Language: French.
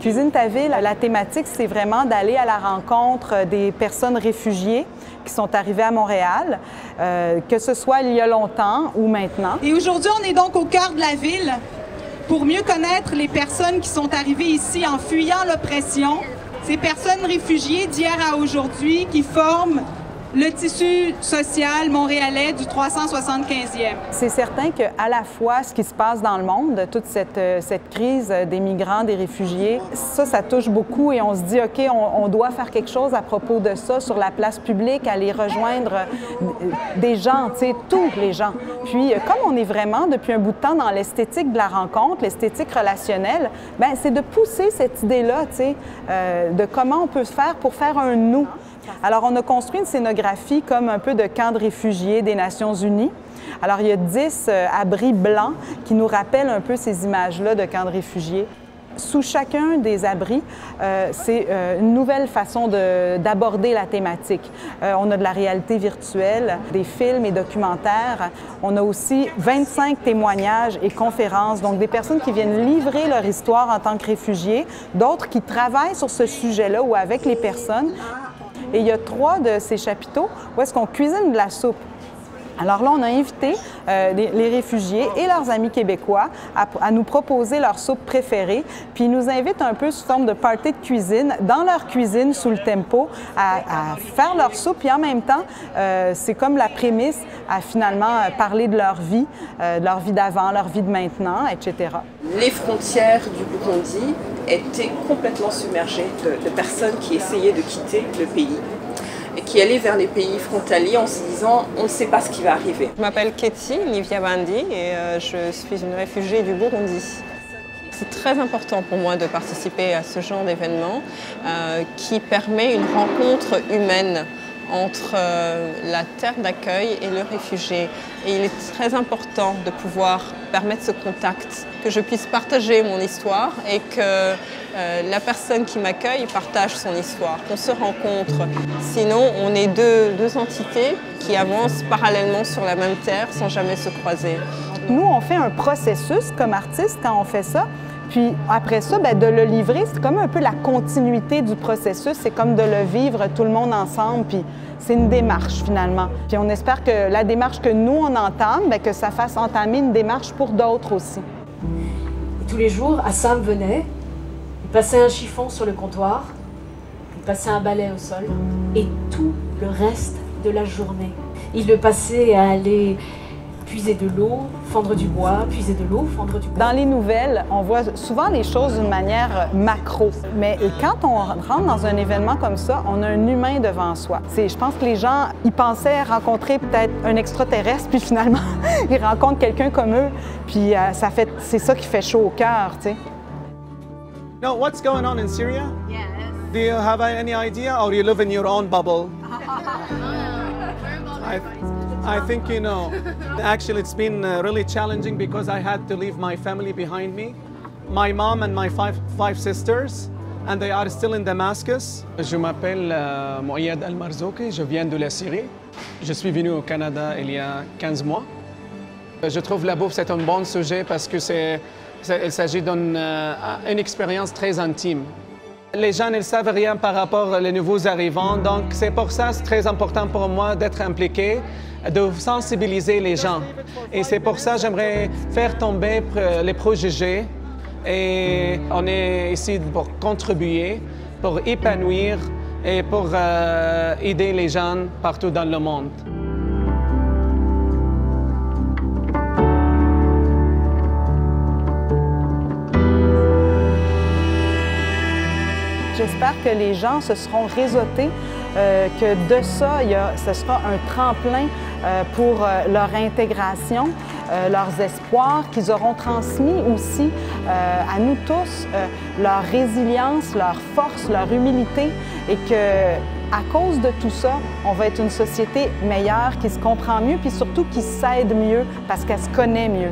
Cuisine ta ville, la thématique, c'est vraiment d'aller à la rencontre des personnes réfugiées qui sont arrivées à Montréal, que ce soit il y a longtemps ou maintenant. Et aujourd'hui, on est donc au cœur de la ville pour mieux connaître les personnes qui sont arrivées ici en fuyant l'oppression, ces personnes réfugiées d'hier à aujourd'hui qui forment le tissu social montréalais du 375e. C'est certain qu'à la fois, ce qui se passe dans le monde, toute cette crise des migrants, des réfugiés, ça touche beaucoup et on se dit, OK, on doit faire quelque chose à propos de ça sur la place publique, aller rejoindre des gens, tu sais, tous les gens. Puis, comme on est vraiment depuis un bout de temps dans l'esthétique de la rencontre, l'esthétique relationnelle, bien, c'est de pousser cette idée-là, tu sais, de comment on peut se faire pour faire un « nous ». Alors, on a construit une scénographie comme un peu de camp de réfugiés des Nations unies. Alors, il y a 10 abris blancs qui nous rappellent un peu ces images-là de camps de réfugiés. Sous chacun des abris, c'est une nouvelle façon d'aborder la thématique. On a de la réalité virtuelle, des films et documentaires. On a aussi 25 témoignages et conférences, donc des personnes qui viennent livrer leur histoire en tant que réfugiés, d'autres qui travaillent sur ce sujet-là ou avec les personnes. Et il y a 3 de ces chapiteaux où est-ce qu'on cuisine de la soupe. Alors là, on a invité les réfugiés et leurs amis québécois à nous proposer leur soupe préférée. Puis ils nous invitent un peu sous forme de party de cuisine, dans leur cuisine, sous le tempo, à faire leur soupe. Puis en même temps, c'est comme la prémisse à finalement parler de leur vie d'avant, leur vie de maintenant, etc. Les frontières du Burundi étaient complètement submergées de personnes qui essayaient de quitter le pays et qui allaient vers les pays frontaliers en se disant « on ne sait pas ce qui va arriver ». Je m'appelle Keti Livia Bandi et je suis une réfugiée du Burundi. C'est très important pour moi de participer à ce genre d'événement qui permet une rencontre humaine entre la terre d'accueil et le réfugié. Et il est très important de pouvoir permettre ce contact, que je puisse partager mon histoire et que la personne qui m'accueille partage son histoire, qu'on se rencontre. Sinon, on est deux entités qui avancent parallèlement sur la même terre sans jamais se croiser. Nous, on fait un processus comme artiste quand on fait ça. Puis après ça, bien, de le livrer, c'est comme un peu la continuité du processus. C'est comme de le vivre tout le monde ensemble. Puis c'est une démarche finalement. Puis on espère que la démarche que nous, on entame, bien, que ça fasse entamer une démarche pour d'autres aussi. Et tous les jours, Assam venait, il passait un chiffon sur le comptoir, il passait un balai au sol, et tout le reste de la journée. Il le passait à aller puiser de l'eau, fendre du bois, puiser de l'eau, fendre du bois. Dans les nouvelles, on voit souvent les choses d'une manière macro. Mais quand on rentre dans un événement comme ça, on a un humain devant soi. Je pense que les gens, ils pensaient rencontrer peut-être un extraterrestre, puis finalement, ils rencontrent quelqu'un comme eux. Puis c'est ça qui fait chaud au cœur, tu sais. No, what's going on in Syria? Yes. Do you have any idea, or you live in your own bubble? I think you know. Actually, it's been really challenging because I had to leave my family behind me. My mom and my five sisters, and they are still in Damascus. Je m'appelle Mouyad Al-Marzouki, je viens de la Syrie. Je suis venu au Canada il y a 15 mois. Je trouve la bouffe, c'est un bon sujet parce que il s'agit d'une expérience très intime. Les gens ne savent rien par rapport aux nouveaux arrivants, donc c'est pour ça que c'est très important pour moi d'être impliqué, de sensibiliser les gens. Et c'est pour ça que j'aimerais faire tomber les préjugés. Et on est ici pour contribuer, pour épanouir et pour aider les gens partout dans le monde. J'espère que les gens se seront réseautés, que de ça, ce sera un tremplin pour leur intégration, leurs espoirs, qu'ils auront transmis aussi à nous tous leur résilience, leur force, leur humilité et qu'à cause de tout ça, on va être une société meilleure, qui se comprend mieux puis surtout qui s'aide mieux parce qu'elle se connaît mieux.